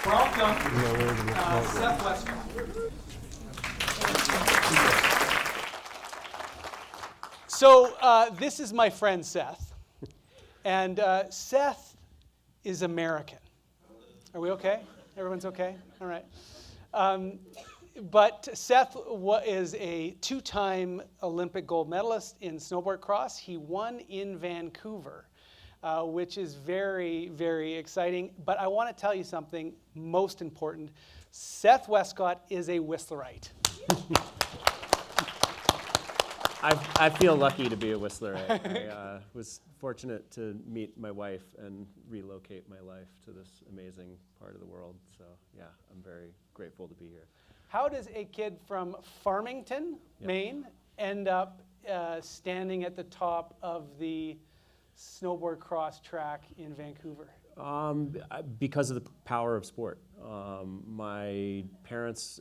Welcome, Seth Westcott. So this is my friend Seth, and Seth is American. Are we okay? Everyone's okay? All right. But Seth is a two-time Olympic gold medalist in snowboard cross. He won in Vancouver, which is very, very exciting. But I want to tell you something most important. Seth Westcott is a Whistlerite. I feel lucky to be a Whistlerite. I was fortunate to meet my wife and relocate my life to this amazing part of the world. So yeah, I'm very grateful to be here. How does a kid from Farmington, Maine, end up standing at the top of the snowboard cross track in Vancouver? Because of the power of sport. My parents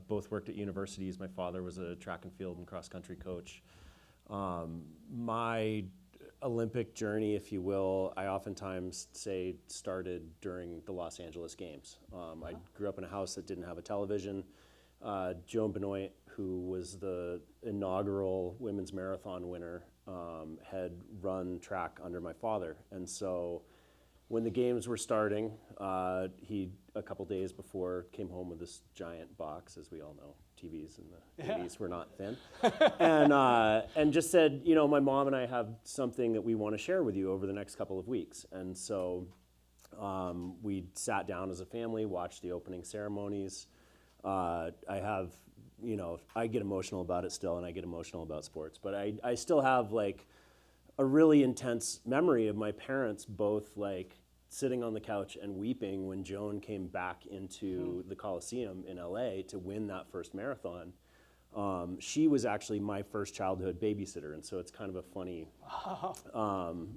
both worked at universities. My father was a track and field and cross country coach. My Olympic journey, if you will, I oftentimes say started during the Los Angeles Games. I grew up in a house that didn't have a television. Joan Benoit, who was the inaugural women's marathon winner, had run track under my father. And so when the games were starting, he, a couple days before, came home with this giant box, as we all know. TVs in the 80s were not thin. And just said, you know, my mom and I have something that we want to share with you over the next couple of weeks. And so we sat down as a family, watched the opening ceremonies. I have, you know, I get emotional about it still, and I get emotional about sports, but I still have like a really intense memory of my parents both like sitting on the couch and weeping when Joan came back into the Coliseum in LA to win that first marathon. She was actually my first childhood babysitter, and so it's kind of a funny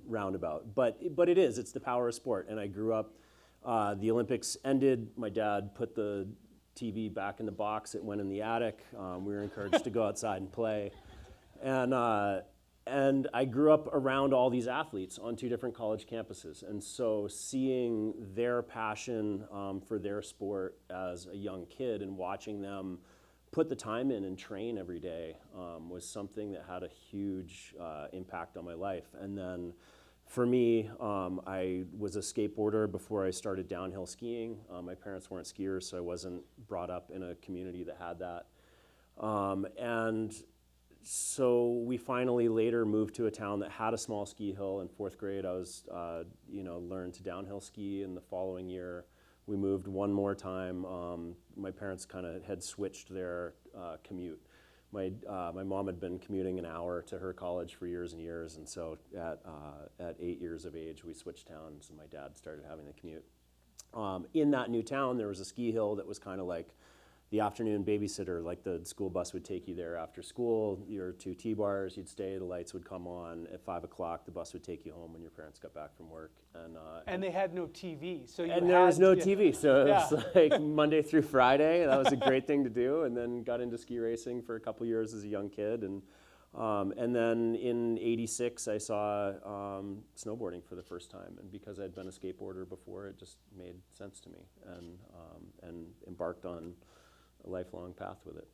roundabout. But it's the power of sport. And I grew up, the Olympics ended, my dad put the TV back in the box, it went in the attic. We were encouraged to go outside and play. And I grew up around all these athletes on two different college campuses. And so seeing their passion for their sport as a young kid and watching them put the time in and train every day was something that had a huge impact on my life. And then for me, I was a skateboarder before I started downhill skiing. My parents weren't skiers, so I wasn't brought up in a community that had that. And so we finally later moved to a town that had a small ski hill. In fourth grade, I was, learned to downhill ski. In the following year, we moved one more time. My parents kind of had switched their commute. My mom had been commuting an hour to her college for years and years, and so at 8 years of age, we switched towns, and my dad started having the commute. In that new town, there was a ski hill that was kind of like the afternoon babysitter, like the school bus would take you there after school, your 2 T-bars, you'd stay, the lights would come on. At 5 o'clock, the bus would take you home when your parents got back from work. And they had no TV, so there was no TV, so it was like Monday through Friday. That was a great thing to do, and then got into ski racing for a couple years as a young kid. And then in '86, I saw snowboarding for the first time, and because I'd been a skateboarder before, it just made sense to me, and embarked on a lifelong path with it.